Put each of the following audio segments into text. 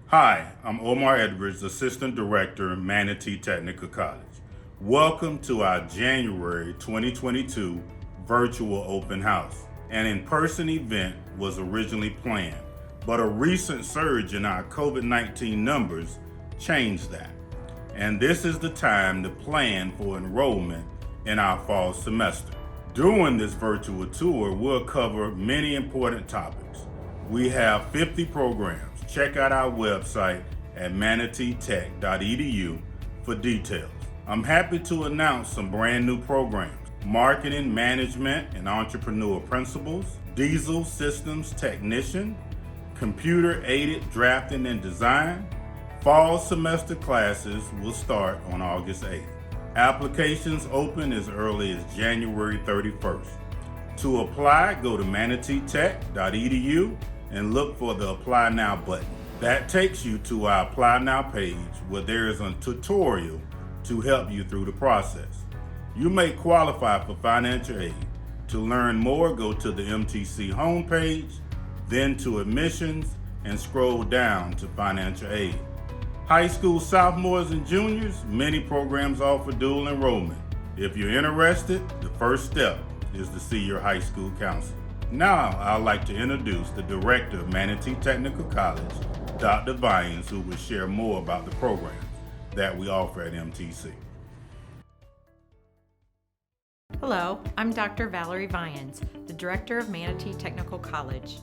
Hi, I'm Omar Edwards, Assistant Director, Manatee Technical College. Welcome to our January 2022 virtual open house. An in-person event was originally planned, but a recent surge in our COVID-19 numbers changed that. And this is the time to plan for enrollment in our fall semester. During this virtual tour, we'll cover many important topics. We have 50 programs. Check out our website at manateetech.edu for details. I'm happy to announce some brand new programs: Marketing, Management, and Entrepreneur Principles, Diesel Systems Technician, Computer Aided Drafting and Design. Fall semester classes will start on August 8th. Applications open as early as January 31st. To apply, go to manateetech.edu and look for the Apply Now button. That takes you to our Apply Now page where there is a tutorial to help you through the process. You may qualify for financial aid. To learn more, go to the MTC homepage, then to admissions, and scroll down to financial aid. High school sophomores and juniors, many programs offer dual enrollment. If you're interested, the first step is to see your high school counselor. Now, I'd like to introduce the Director of Manatee Technical College, Dr. Vyans, who will share more about the programs that we offer at MTC. Hello, I'm Dr. Valerie Vyans, the Director of Manatee Technical College.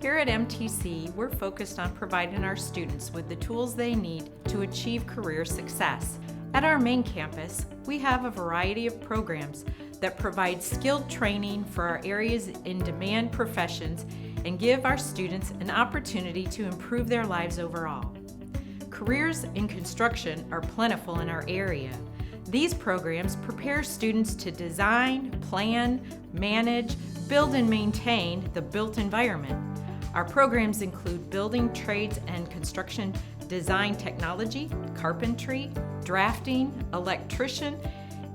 Here at MTC, we're focused on providing our students with the tools they need to achieve career success. At our main campus, we have a variety of programs that provide skilled training for our areas in demand professions and give our students an opportunity to improve their lives overall. Careers in construction are plentiful in our area. These programs prepare students to design, plan, manage, build, and maintain the built environment. Our programs include building trades and construction design technology, carpentry, drafting, electrician,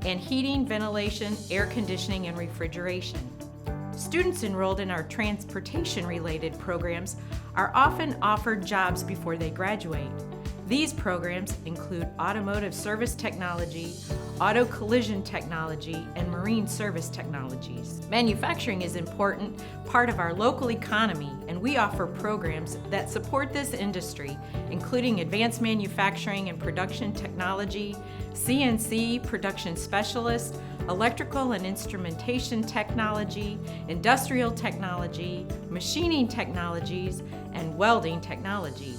and heating, ventilation, air conditioning, and refrigeration. Students enrolled in our transportation-related programs are often offered jobs before they graduate. These programs include automotive service technology, auto collision technology, and marine service technologies. Manufacturing is an important part of our local economy, and we offer programs that support this industry, including advanced manufacturing and production technology, CNC production specialist, electrical and instrumentation technology, industrial technology, machining technologies, and welding technology.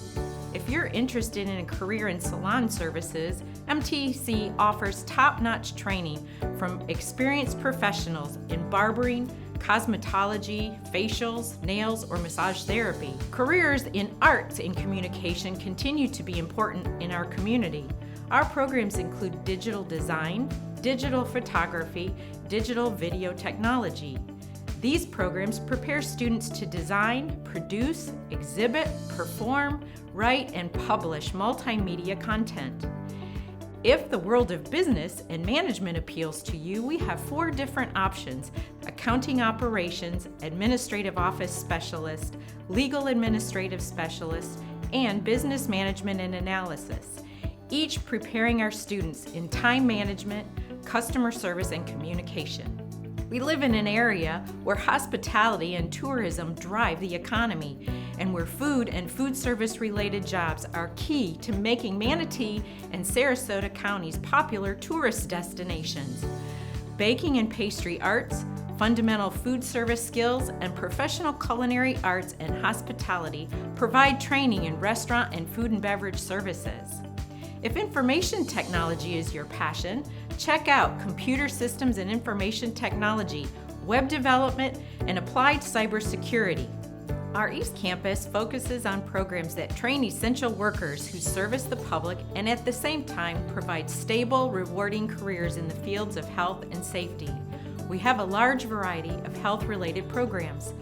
If you're interested in a career in salon services, MTC offers top-notch training from experienced professionals in barbering, cosmetology, facials, nails, or massage therapy. Careers in arts and communication continue to be important in our community. Our programs include digital design, digital photography, digital video technology. These programs prepare students to design, produce, exhibit, perform, write, and publish multimedia content. If the world of business and management appeals to you, we have 4 different options: accounting operations, administrative office specialist, legal administrative specialist, and business management and analysis, each preparing our students in time management, customer service, and communication. We live in an area where hospitality and tourism drive the economy, and where food and food service related jobs are key to making Manatee and Sarasota counties popular tourist destinations. Baking and pastry arts, fundamental food service skills, and professional culinary arts and hospitality provide training in restaurant and food and beverage services. If information technology is your passion, check out Computer Systems and Information Technology, Web Development, and Applied Cybersecurity. Our East Campus focuses on programs that train essential workers who service the public and at the same time provide stable, rewarding careers in the fields of health and safety. We have a large variety of health-related programs.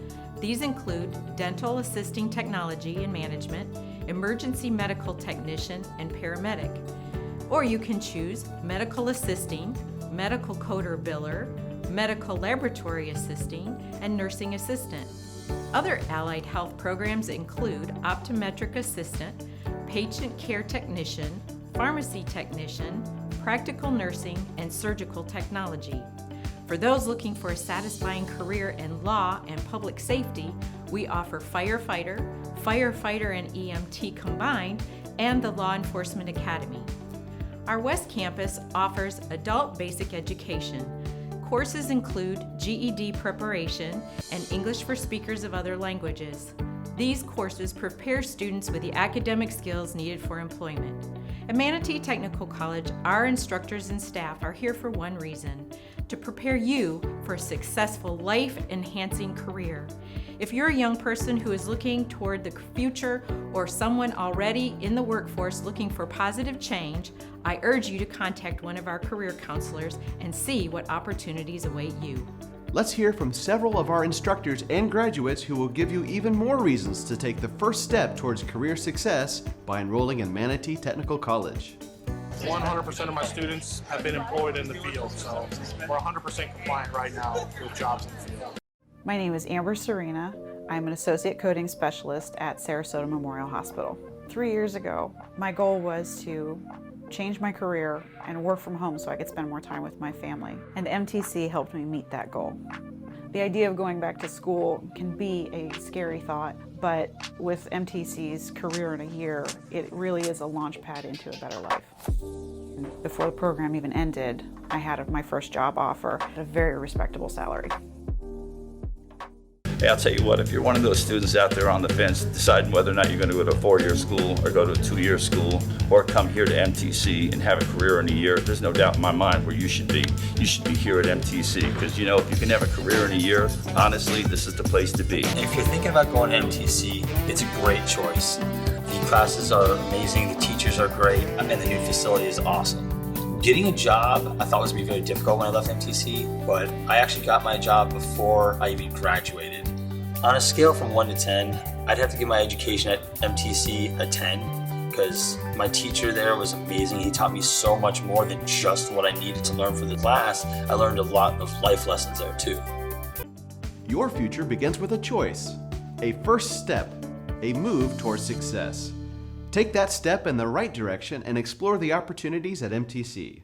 These include dental assisting technology and management, emergency medical technician, and paramedic. Or you can choose medical assisting, medical coder biller, medical laboratory assisting, and nursing assistant. Other allied health programs include optometric assistant, patient care technician, pharmacy technician, practical nursing, and surgical technology. For those looking for a satisfying career in law and public safety, we offer firefighter, firefighter and EMT combined, and the Law Enforcement Academy. Our West Campus offers adult basic education. Courses include GED preparation and English for speakers of other languages. These courses prepare students with the academic skills needed for employment. At Manatee Technical College, our instructors and staff are here for one reason: to prepare you for a successful life-enhancing career. If you're a young person who is looking toward the future or someone already in the workforce looking for positive change, I urge you to contact one of our career counselors and see what opportunities await you. Let's hear from several of our instructors and graduates who will give you even more reasons to take the first step towards career success by enrolling in Manatee Technical College. 100% of my students have been employed in the field, so we're 100% compliant right now with jobs in the field. My name is Amber Serena. I'm an associate coding specialist at Sarasota Memorial Hospital. 3 years ago, my goal was to change my career and work from home so I could spend more time with my family. And MTC helped me meet that goal. The idea of going back to school can be a scary thought, but with MTC's Career in a Year, it really is a launch pad into a better life. Before the program even ended, I had my first job offer at a very respectable salary. Hey, I'll tell you what, if you're one of those students out there on the fence deciding whether or not you're going to go to a 4-year school or go to a 2-year school or come here to MTC and have a career in a year, there's no doubt in my mind where you should be. You should be here at MTC because, you know, if you can have a career in a year, honestly, this is the place to be. If you're thinking about going to MTC, it's a great choice. The classes are amazing, the teachers are great, and the new facility is awesome. Getting a job I thought was going to be very difficult when I left MTC, but I actually got my job before I even graduated. On a scale from 1 to 10, I'd have to give my education at MTC a 10 because my teacher there was amazing. He taught me so much more than just what I needed to learn for the class. I learned a lot of life lessons there too. Your future begins with a choice, a first step, a move towards success. Take that step in the right direction and explore the opportunities at MTC.